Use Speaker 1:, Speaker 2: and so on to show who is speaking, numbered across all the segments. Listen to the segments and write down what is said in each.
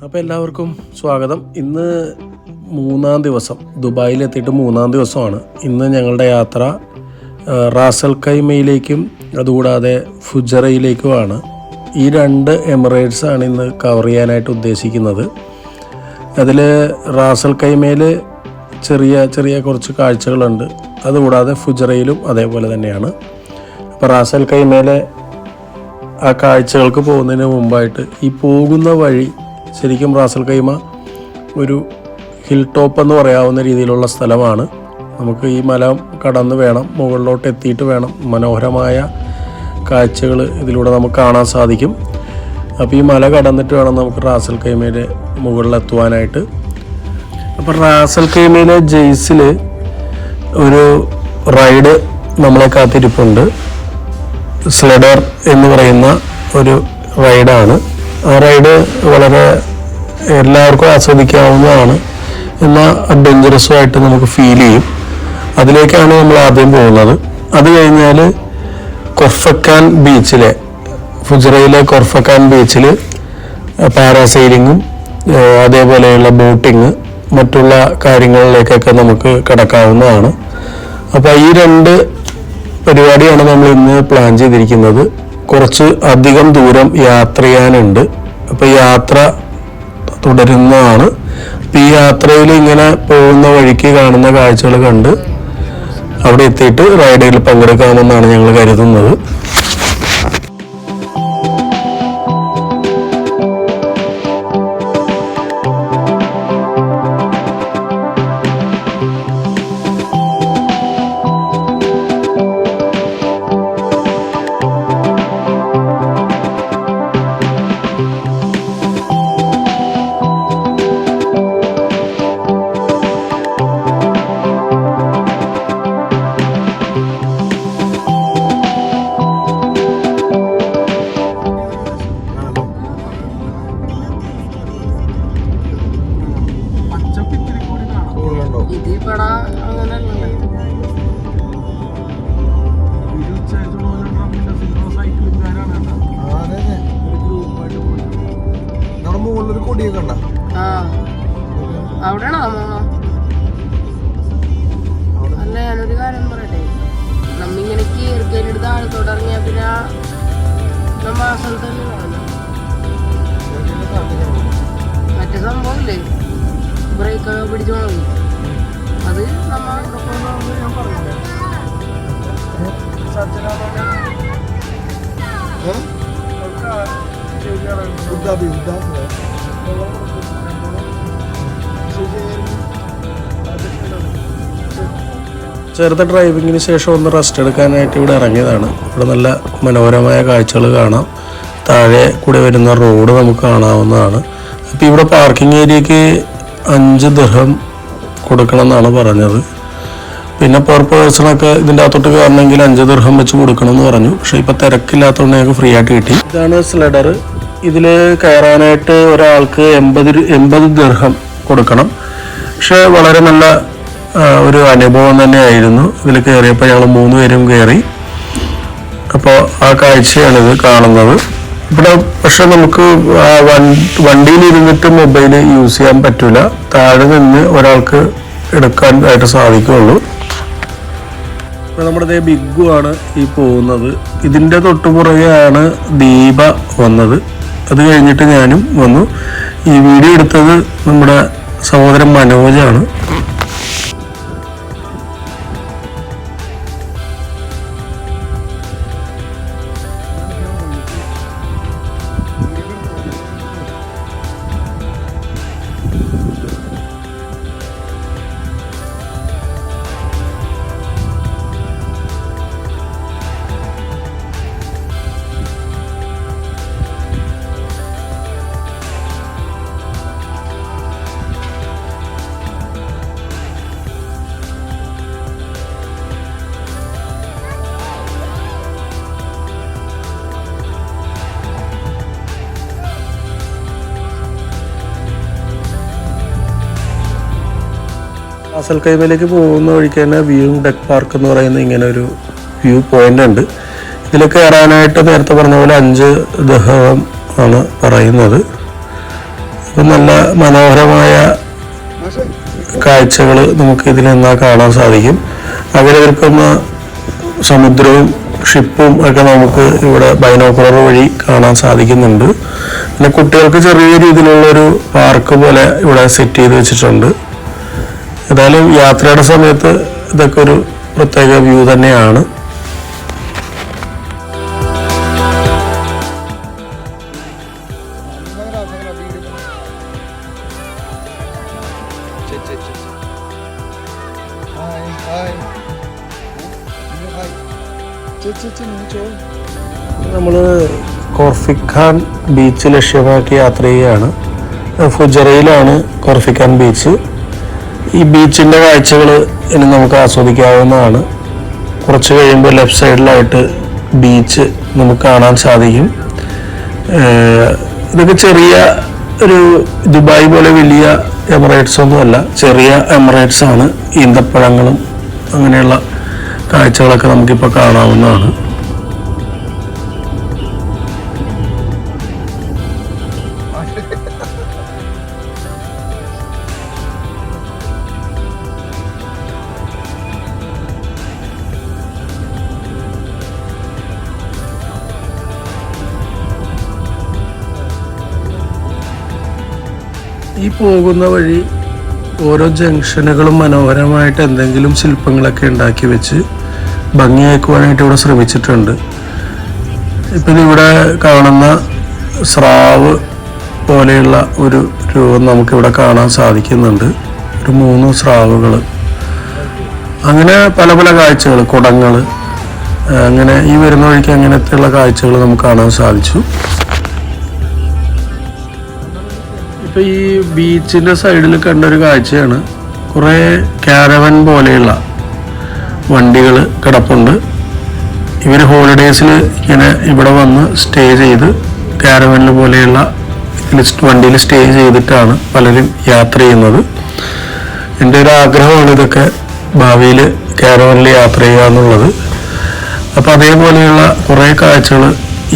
Speaker 1: അപ്പോൾ എല്ലാവർക്കും സ്വാഗതം. ഇന്ന് മൂന്നാം ദിവസം, ദുബായിലെത്തിയിട്ട് മൂന്നാം ദിവസമാണ്. ഇന്ന് ഞങ്ങളുടെ യാത്ര റാസൽ ഖൈമയിലേക്കും അതുകൂടാതെ ഫുജറയിലേക്കുമാണ്. ഈ രണ്ട് എമിറേറ്റ്സാണ് ഇന്ന് കവർ ചെയ്യാനായിട്ട് ഉദ്ദേശിക്കുന്നത്. അതിൽ റാസൽ ഖൈമയിൽ ചെറിയ ചെറിയ കുറച്ച് കാഴ്ചകളുണ്ട്. അതുകൂടാതെ ഫുജറയിലും അതേപോലെ തന്നെയാണ്. അപ്പോൾ റാസൽ ഖൈമയിലെ ആ കാഴ്ചകൾക്ക് പോകുന്നതിന് മുമ്പായിട്ട് ഈ പോകുന്ന വഴി ശരിക്കും റാസൽ ഖൈമ ഒരു ഹിൽ ടോപ്പ് എന്ന് പറയാവുന്ന രീതിയിലുള്ള സ്ഥലമാണ്. നമുക്ക് ഈ മല കടന്ന് വേണം മുകളിലോട്ട് എത്തിയിട്ട് വേണം മനോഹരമായ കാഴ്ചകൾ ഇതിലൂടെ നമുക്ക് കാണാൻ സാധിക്കും. അപ്പോൾ ഈ മല കടന്നിട്ട് വേണം നമുക്ക് റാസൽ ഖൈമയുടെ മുകളിലെത്തുവാനായിട്ട്. അപ്പോൾ റാസൽ ഖൈമയിലെ ജെയ്സിൽ ഒരു റൈഡ് നമ്മളെ കാത്തിരിപ്പുണ്ട്. സ്ലെഡർ എന്ന് പറയുന്ന ഒരു റൈഡാണ്. ആ റൈഡ് വളരെ എല്ലാവർക്കും ആസ്വദിക്കാവുന്നതാണ്, എന്നാൽ അഡ്വഞ്ചറസുമായിട്ട് നമുക്ക് ഫീൽ ചെയ്യും. അതിലേക്കാണ് നമ്മൾ ആദ്യം പോകുന്നത്. അത് കഴിഞ്ഞാൽ കൊർഫക്കാൻ ബീച്ചിലെ, ഫുജറയിലെ കൊർഫക്കാൻ ബീച്ചിൽ പാരാസൈലിങ്ങും അതേപോലെയുള്ള ബോട്ടിങ് മറ്റുള്ള കാര്യങ്ങളിലേക്കൊക്കെ നമുക്ക് കടക്കാവുന്നതാണ്. അപ്പോൾ ഈ രണ്ട് പരിപാടിയാണ് നമ്മൾ ഇന്ന് പ്ലാൻ ചെയ്തിരിക്കുന്നത്. കുറച്ച് അധികം ദൂരം യാത്ര ചെയ്യാനുണ്ട്. അപ്പോൾ യാത്ര തുടരുന്നതാണ്. അപ്പോൾ ഈ യാത്രയിൽ ഇങ്ങനെ പോകുന്ന വഴിക്ക് കാണുന്ന കാഴ്ചകൾ കണ്ട് അവിടെ എത്തിയിട്ട് റൈഡിൽ പങ്കെടുക്കാമെന്നാണ് ഞങ്ങൾ കരുതുന്നത്.
Speaker 2: അല്ല, ഞാനൊരു കാര്യം പറയട്ടെ, നമ്മിങ്ങനെ കീർക്കെടുത്ത് ആഴത്തോട്ടിറങ്ങിയ പിന്നെ നമ്മ ആ സ്ഥലത്തന്നെ മറ്റേ സംഭവമില്ലേ, ബ്രേക്കൊക്കെ പിടിച്ചു പോകണം. അത് നമ്മ ഞാൻ പറഞ്ഞു
Speaker 1: ചെറുത ഡ്രൈവിങ്ങിന് ശേഷം ഒന്ന് റെസ്റ്റ് എടുക്കാനായിട്ട് ഇവിടെ ഇറങ്ങിയതാണ്. ഇവിടെ നല്ല മനോഹരമായ കാഴ്ചകൾ കാണാം. താഴെ കൂടെ വരുന്ന റോഡ് നമുക്ക് കാണാവുന്നതാണ്. അപ്പോൾ ഇവിടെ പാർക്കിംഗ് ഏരിയക്ക് 5 ദിർഹം കൊടുക്കണം എന്നാണ് പറഞ്ഞത്. പിന്നെ പെർ പേഴ്സണൊക്കെ ഇതിൻ്റെ അകത്തോട്ട് കയറണമെങ്കിൽ 5 ദിർഹം വെച്ച് കൊടുക്കണം എന്ന് പറഞ്ഞു. പക്ഷേ ഇപ്പോൾ തിരക്കില്ലാത്തതുകൊണ്ട് ഞങ്ങൾക്ക് ഫ്രീ ആയിട്ട് കിട്ടി. ഇതാണ് സ്ലെഡർ. ഇതിൽ കയറാനായിട്ട് ഒരാൾക്ക് 80 ദിർഹം കൊടുക്കണം. പക്ഷേ വളരെ നല്ല ഒരു അനുഭവം തന്നെയായിരുന്നു. ഇതിൽ കയറിയപ്പോൾ ഞങ്ങൾ 3 പേരും കയറി. അപ്പോൾ ആ കാഴ്ചയാണിത് കാണുന്നത്. ഇവിടെ പക്ഷെ നമുക്ക് വണ്ടിയിൽ ഇരുന്നിട്ട് മൊബൈൽ യൂസ് ചെയ്യാൻ പറ്റില്ല. താഴെ നിന്ന് ഒരാൾക്ക് എടുക്കാൻ ആയിട്ട് സാധിക്കുകയുള്ളൂ. ഇപ്പോൾ നമ്മുടെ ബിഗ്ഗു ആണ് ഈ പോകുന്നത്. ഇതിൻ്റെ തൊട്ടുപുറകെയാണ് ദീപ വന്നത്. അത് കഴിഞ്ഞിട്ട് ഞാനും വന്നു. ഈ വീഡിയോ എടുത്തത് നമ്മുടെ സഹോദരൻ മനോജാണ്. റാസൽ ഖൈമയിലേക്ക് പോകുന്ന വഴിക്ക് തന്നെ വ്യൂ ഡെക്ക് പാർക്ക് എന്ന് പറയുന്ന ഇങ്ങനെ ഒരു വ്യൂ പോയിന്റ് ഉണ്ട്. ഇതിൽ കയറാനായിട്ട് നേരത്തെ പറഞ്ഞ പോലെ 5 ദിർഹം ആണ് പറയുന്നത്. അപ്പം നല്ല മനോഹരമായ കാഴ്ചകൾ നമുക്ക് ഇതിൽ നിന്നാ കാണാൻ സാധിക്കും. അവിടെ നിൽക്കുന്ന സമുദ്രവും ഷിപ്പും ഒക്കെ നമുക്ക് ഇവിടെ ബൈനോക്കുലർ വഴി കാണാൻ സാധിക്കുന്നുണ്ട്. പിന്നെ കുട്ടികൾക്ക് ചെറിയ രീതിയിലുള്ളൊരു പാർക്ക് പോലെ ഇവിടെ സെറ്റ് ചെയ്ത് വെച്ചിട്ടുണ്ട്. ഏതായാലും യാത്രയുടെ സമയത്ത് ഇതൊക്കെ ഒരു പ്രത്യേക വ്യൂ തന്നെയാണ്. നമ്മൾ കോർഫിഖാൻ ബീച്ച് ലക്ഷ്യമാക്കി യാത്ര ചെയ്യുകയാണ്. ഫുജറയിലാണ് കോർഫിഖാൻ ബീച്ച്. ഈ ബീച്ചിൻ്റെ കാഴ്ചകൾ ഇനി നമുക്ക് ആസ്വദിക്കാവുന്നതാണ്. കുറച്ച് കഴിയുമ്പോൾ ലെഫ്റ്റ് സൈഡിലായിട്ട് ബീച്ച് നമുക്ക് കാണാൻ സാധിക്കും. ഇതൊക്കെ ചെറിയ ഒരു ദുബായ് പോലെ വലിയ എമിറേറ്റ്സ് ഒന്നുമല്ല, ചെറിയ എമിറേറ്റ്സ് ആണ്. ഈന്തപ്പഴങ്ങളും അങ്ങനെയുള്ള കാഴ്ചകളൊക്കെ നമുക്കിപ്പോൾ കാണാവുന്നതാണ്. ഈ പോകുന്ന വഴി ഓരോ ജംഗ്ഷനുകളും മനോഹരമായിട്ട് എന്തെങ്കിലും ശില്പങ്ങളൊക്കെ ഉണ്ടാക്കി വെച്ച് ഭംഗിയാക്കുവാനായിട്ട് ഇവിടെ ശ്രമിച്ചിട്ടുണ്ട്. ഇപ്പം ഇവിടെ കാണുന്ന സ്രാവ് പോലെയുള്ള ഒരു രൂപം നമുക്കിവിടെ കാണാൻ സാധിക്കുന്നുണ്ട്. ഒരു 3 സ്രാവുകൾ, അങ്ങനെ പല പല കാഴ്ചകൾ, കുടങ്ങൾ, അങ്ങനെ ഈ വരുന്ന വഴിക്ക് അങ്ങനത്തെയുള്ള കാഴ്ചകൾ നമുക്ക് കാണാൻ സാധിച്ചു. ഇപ്പം ഈ ബീച്ചിൻ്റെ സൈഡിൽ കണ്ടൊരു കാഴ്ചയാണ്, കുറേ കാരവൻ പോലെയുള്ള വണ്ടികൾ കിടപ്പുണ്ട്. ഇവർ ഹോളിഡേയ്സിൽ ഇങ്ങനെ ഇവിടെ വന്ന് സ്റ്റേ ചെയ്ത് കാരവനിൽ പോലെയുള്ള വണ്ടിയിൽ സ്റ്റേ ചെയ്തിട്ടാണ് പലരും യാത്ര ചെയ്യുന്നത്. എൻ്റെ ഒരു ആഗ്രഹമാണ് ഇതൊക്കെ ഭാവിയിൽ കാരവനിൽ യാത്ര ചെയ്യുക എന്നുള്ളത്. അപ്പോൾ അതേപോലെയുള്ള കുറേ കാഴ്ചകൾ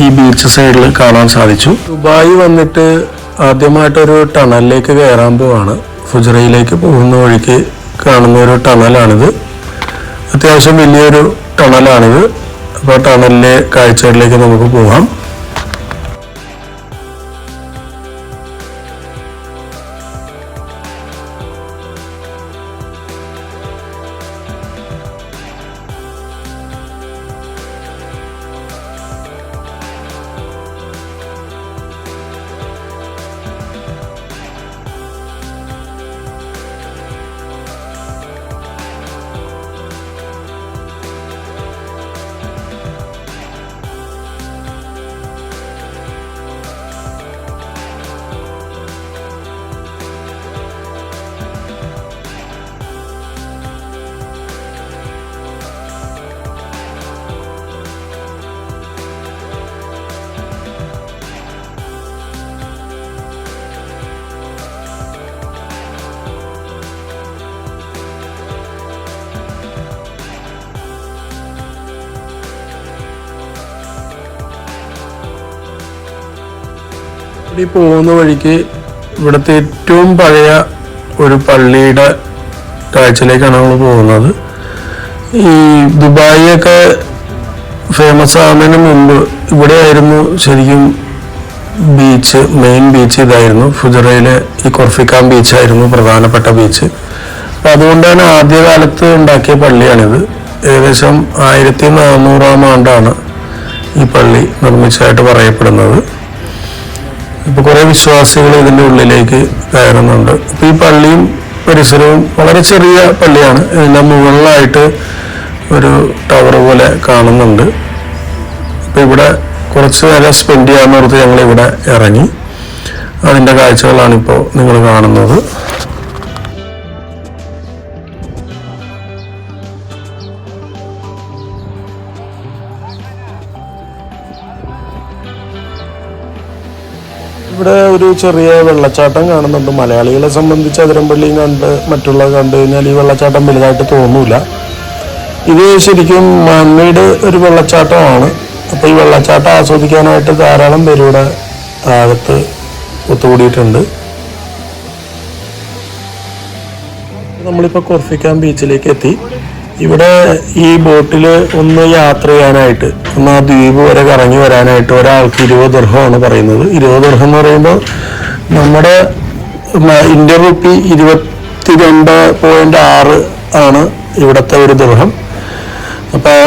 Speaker 1: ഈ ബീച്ച് സൈഡിൽ കാണാൻ സാധിച്ചു. ദുബായ് വന്നിട്ട് ആദ്യമായിട്ടൊരു ടണലിലേക്ക് കയറാൻ പോവാണ്. ഫുജറയിലേക്ക് പോകുന്ന വഴിക്ക് കാണുന്ന ഒരു ടണലാണിത്. അത്യാവശ്യം വലിയൊരു ടണലാണിത്. അപ്പോൾ ടണലിലെ കാഴ്ചകളിലേക്ക് നമുക്ക് പോകാം. ഈ പോകുന്ന വഴിക്ക് ഇവിടുത്തെ ഏറ്റവും പഴയ ഒരു പള്ളിയുടെ കാഴ്ചയിലേക്കാണ് നമ്മൾ പോകുന്നത്. ഈ ദുബായിയൊക്കെ ഫേമസ് ആവുന്നതിന് മുമ്പ് ഇവിടെയായിരുന്നു ശരിക്കും ബീച്ച്, മെയിൻ ബീച്ച് ഇതായിരുന്നു. ഫുജറയിലെ ഈ കോർഫിഖാൻ ബീച്ചായിരുന്നു പ്രധാനപ്പെട്ട ബീച്ച്. അപ്പം അതുകൊണ്ട് തന്നെ ആദ്യകാലത്ത് ഉണ്ടാക്കിയ പള്ളിയാണിത്. ഏകദേശം 1400 ആണ്ടാണ് ഈ പള്ളി നിർമ്മിച്ചതായിട്ട് പറയപ്പെടുന്നത്. ഇപ്പോൾ കുറേ വിശ്വാസികൾ ഇതിൻ്റെ ഉള്ളിലേക്ക് കയറുന്നുണ്ട്. ഇപ്പോൾ ഈ പള്ളിയും പരിസരവും വളരെ ചെറിയ പള്ളിയാണ്. ഇതിൻ്റെ മുകളിലായിട്ട് ഒരു ടവർ പോലെ കാണുന്നുണ്ട്. അപ്പോൾ ഇവിടെ കുറച്ച് നേരം സ്പെൻഡ് ചെയ്യാമെന്നോർത്ത് ഞങ്ങൾ ഇവിടെ ഇറങ്ങി. അതിൻ്റെ കാഴ്ചകളാണിപ്പോൾ നിങ്ങൾ കാണുന്നത്. ഇവിടെ ഒരു ചെറിയ വെള്ളച്ചാട്ടം കാണുന്നുണ്ട്. മലയാളികളെ സംബന്ധിച്ച് അതിരമ്പള്ളിയും മറ്റുള്ള കണ്ടു കഴിഞ്ഞാൽ ഈ വെള്ളച്ചാട്ടം വലുതായിട്ട് തോന്നൂല. ഇത് ശരിക്കും മാൻമെയ്ഡ് ഒരു വെള്ളച്ചാട്ടമാണ്. അപ്പോൾ ഈ വെള്ളച്ചാട്ടം ആസ്വദിക്കാനായിട്ട് ധാരാളം പേര് ഇവിടെ താഴത്ത് ഒത്തുകൂടിയിട്ടുണ്ട്. നമ്മളിപ്പോൾ കൊർഫിക്കാൻ ബീച്ചിലേക്ക് എത്തി. ഇവിടെ ഈ ബോട്ടിൽ ഒന്ന് യാത്ര ചെയ്യാനായിട്ട്, ഒന്ന് ആ ദ്വീപ് വരെ കറങ്ങി വരാനായിട്ട് ഒരാൾക്ക് 20 ദിർഹമാണ് പറയുന്നത്. 20 ദിർഹം എന്ന് പറയുമ്പോൾ നമ്മുടെ ഇന്ത്യൻ റുപ്പി 22.6 ആണ് ഇവിടുത്തെ ഒരു ദിർഹം. അപ്പോൾ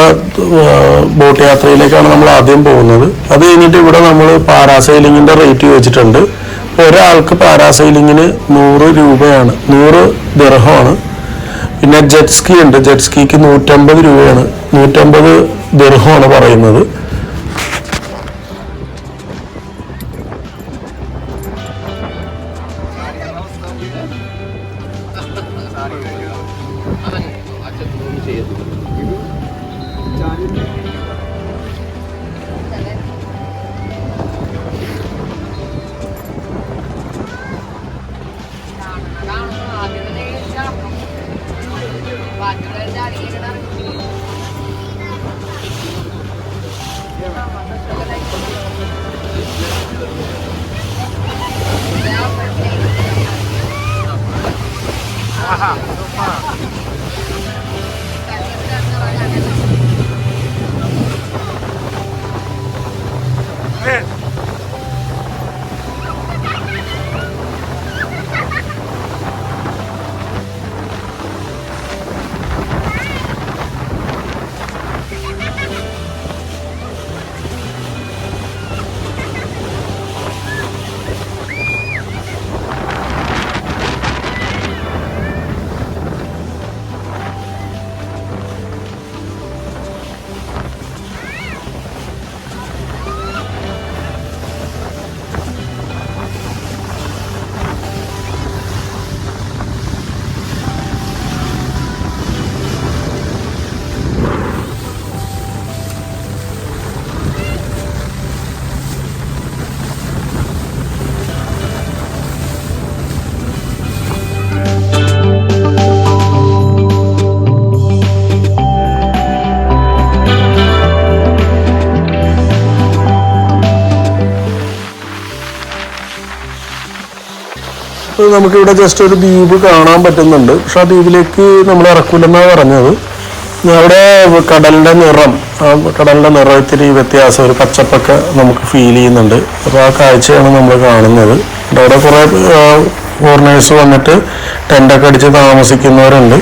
Speaker 1: ബോട്ട് യാത്രയിലേക്കാണ് നമ്മൾ ആദ്യം പോകുന്നത്. അത് കഴിഞ്ഞിട്ട് ഇവിടെ നമ്മൾ പാരാസൈലിങ്ങിൻ്റെ റേറ്റ് ചോദിച്ചിട്ടുണ്ട്. ഒരാൾക്ക് പാരാസൈലിങ്ങിന് 100 രൂപയാണ്, 100 ദിർഹമാണ്. പിന്നെ ജെറ്റ് സ്കീ ഉണ്ട്, ജെറ്റ് സ്കീക്ക് 150 രൂപയാണ്, 150 ദിർഹമാണ് പറയുന്നത്. നമുക്കിവിടെ ജസ്റ്റ് ഒരു ദ്വീപ് കാണാൻ പറ്റുന്നുണ്ട്. പക്ഷെ ആ ദ്വീപിലേക്ക് നമ്മൾ ഇറക്കൂലെന്നാണ് പറഞ്ഞത്. അവിടെ കടലിൻ്റെ നിറം, ആ കടലിൻ്റെ നിറം ഇത്തിരി വ്യത്യാസം, ഒരു പച്ചപ്പൊക്കെ നമുക്ക് ഫീൽ ചെയ്യുന്നുണ്ട്. അപ്പോൾ ആ കാഴ്ചയാണ് നമ്മൾ കാണുന്നത്. അവിടെ കുറേ ഫോറിനേഴ്സ് വന്നിട്ട് ടെൻ്റൊക്കെ അടിച്ച് താമസിക്കുന്നവരുണ്ട്.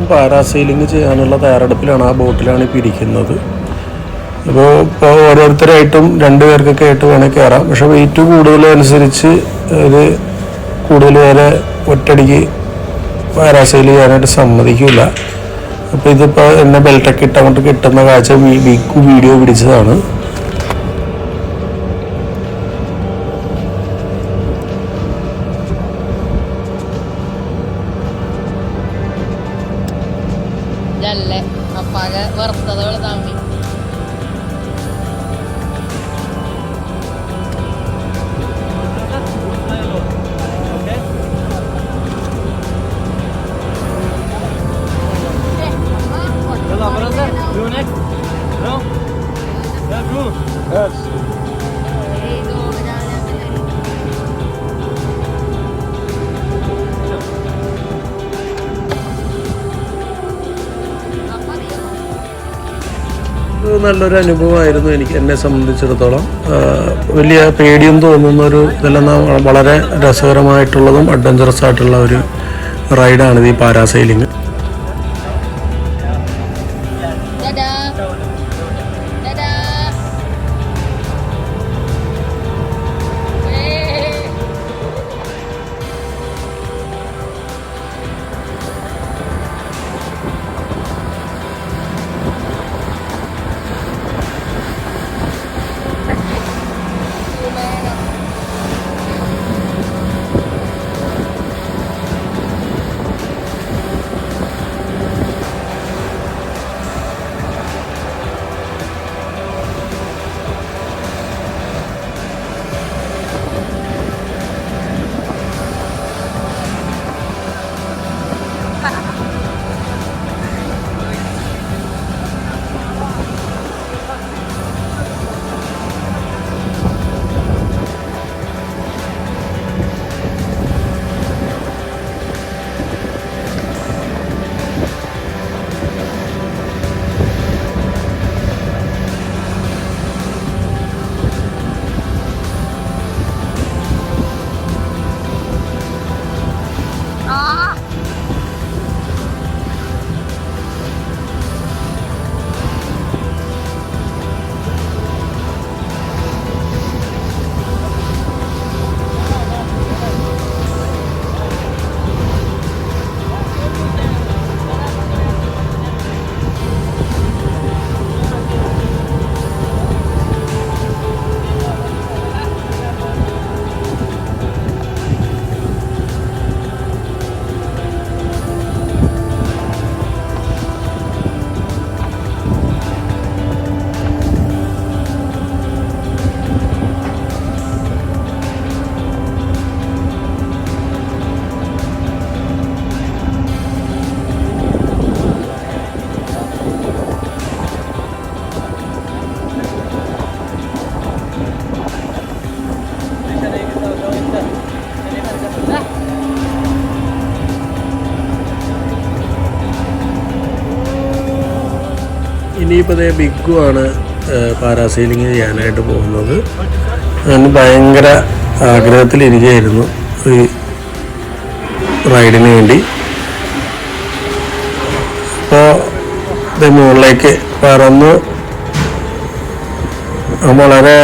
Speaker 1: പാരാസൈലിംഗ് ചെയ്യാനുള്ള തയ്യാറെടുപ്പിലാണ്. ആ ബോട്ടിലാണ് ഇപ്പോൾ ഇരിക്കുന്നത്. ഇപ്പോൾ ഓരോരുത്തരായിട്ടും 2 പേർക്കൊക്കെ ആയിട്ട് വേണേൽ കയറാം. പക്ഷെ വെയിറ്റ് കൂടുതലനുസരിച്ച് ഇത് കൂടുതൽ പേരെ ഒറ്റയടിക്ക് പാരാസൈൽ ചെയ്യാനായിട്ട് സമ്മതിക്കില്ല. അപ്പോൾ ഇതിപ്പോൾ എന്നെ ബെൽറ്റൊക്കെ ഇട്ടങ്ങോട്ട് കിട്ടുന്ന കാഴ്ച വീഡിയോ പിടിച്ചതാണ്.
Speaker 2: അപ്പാകെ വറുത്തതോള് താമി
Speaker 1: നല്ലൊരു അനുഭവമായിരുന്നു എന്നെ സംബന്ധിച്ചിടത്തോളം. വലിയ പേടിയും തോന്നുന്ന ഒരു ഇതെല്ലാം വളരെ രസകരമായിട്ടുള്ളതും അഡ്വഞ്ചറസ് ആയിട്ടുള്ള ഒരു റൈഡാണിത് ഈ പാരാസൈലിങ്. ഇനിയിപ്പോൾ അതേ ബിഗ്ഗു ആണ് പാരാസൈലിങ് ചെയ്യാനായിട്ട് പോകുന്നത്. ഞാൻ ഭയങ്കര ആഗ്രഹത്തിലിരിക്കുകയായിരുന്നു ഈ റൈഡിന് വേണ്ടി. അപ്പോൾ ഇത് മുകളിലേക്ക് പറന്ന് വളരെ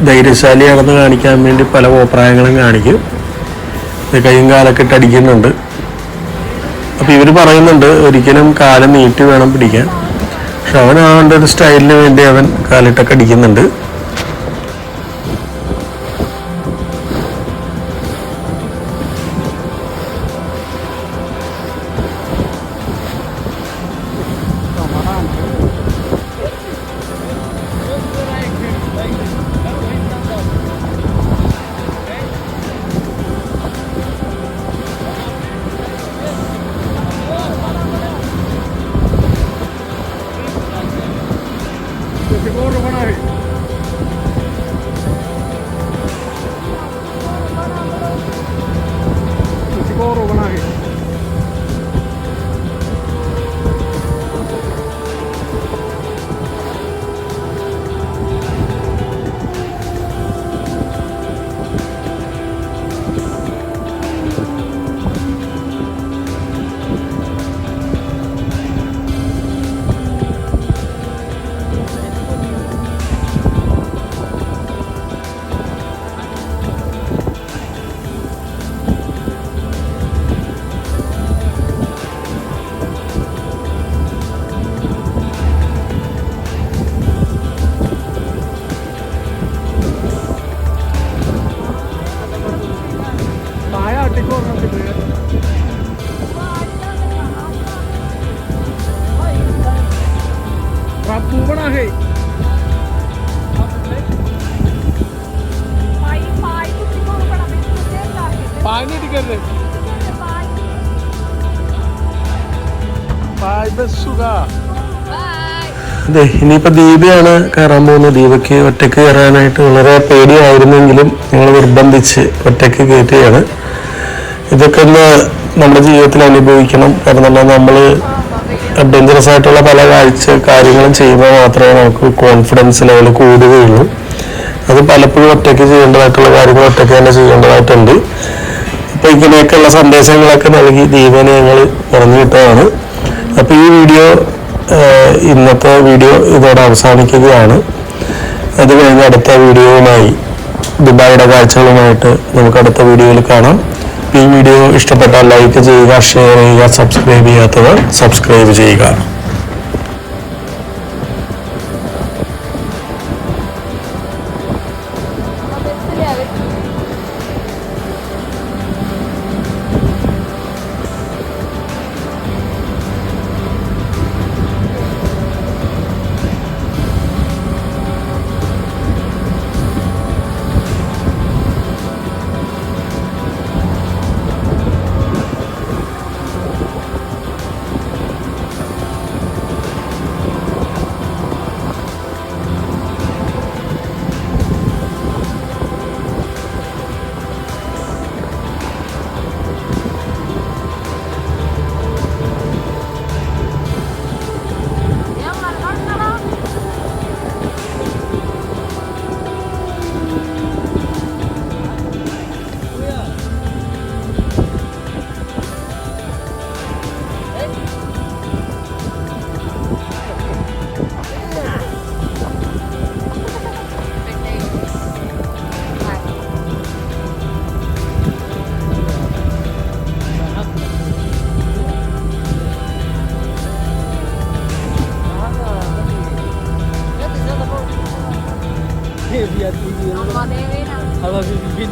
Speaker 1: ധൈര്യശാലിയാണെന്ന് കാണിക്കാൻ വേണ്ടി പല അഭിപ്രായങ്ങളും കാണിക്കും. കൈയും കാലൊക്കെ ഇട്ട് അടിക്കുന്നുണ്ട്. അപ്പോൾ ഇവർ പറയുന്നുണ്ട് ഒരിക്കലും കാല് നീട്ടി വേണം പിടിക്കാൻ. പക്ഷെ അവൻ അവൻ്റെ ഒരു സ്റ്റൈലിന് വേണ്ടി അവൻ കാലിട്ടൊക്കെ അടിക്കുന്നുണ്ട്. അതെ, ഇനിയിപ്പോൾ ദീപയാണ് കയറാൻ പോകുന്നത്. ദീപയ്ക്ക് ഒറ്റയ്ക്ക് കയറാനായിട്ട് വളരെ പേടിയായിരുന്നെങ്കിലും ഞങ്ങൾ നിർബന്ധിച്ച് ഒറ്റയ്ക്ക് കയറ്റുകയാണ്. ഇതൊക്കെ ഒന്ന് നമ്മുടെ ജീവിതത്തിൽ അനുഭവിക്കണം. കാരണം നമ്മൾ അഡ്വഞ്ചറസ് ആയിട്ടുള്ള പല കാര്യങ്ങളും ചെയ്യുമ്പോൾ മാത്രമേ നമുക്ക് കോൺഫിഡൻസ് ലെവൽ കൂടുകയുള്ളൂ. അത് പലപ്പോഴും ഒറ്റയ്ക്ക് ചെയ്യേണ്ടതായിട്ടുള്ള കാര്യങ്ങൾ ഒറ്റയ്ക്ക് തന്നെ ചെയ്യേണ്ടതായിട്ടുണ്ട്. അപ്പോൾ ഇങ്ങനെയൊക്കെയുള്ള സന്ദേശങ്ങളൊക്കെ നൽകി ദീപനെ ഞങ്ങൾ പറഞ്ഞു വിട്ടതാണ്. അപ്പോൾ ഈ വീഡിയോ ഇന്നത്തെ വീഡിയോ ഇതോടെ അവസാനിക്കുകയാണ്. അത് കഴിഞ്ഞ് അടുത്ത വീഡിയോയുമായി ദുബായിയുടെ കാഴ്ചകളുമായിട്ട് നമുക്ക് അടുത്ത വീഡിയോയിൽ കാണാം. ഈ വീഡിയോ ഇഷ്ടപ്പെട്ടാൽ ലൈക്ക് ചെയ്യുക, ഷെയർ ചെയ്യുക, സബ്സ്ക്രൈബ് ചെയ്യാത്തവർ സബ്സ്ക്രൈബ് ചെയ്യുക.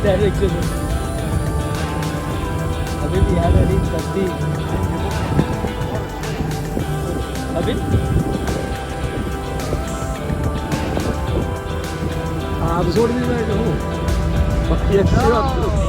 Speaker 3: direction. अभी भी याद है नहीं करती अभी आप छोड़ दी मैं कहूँ बाकी अच्छी बात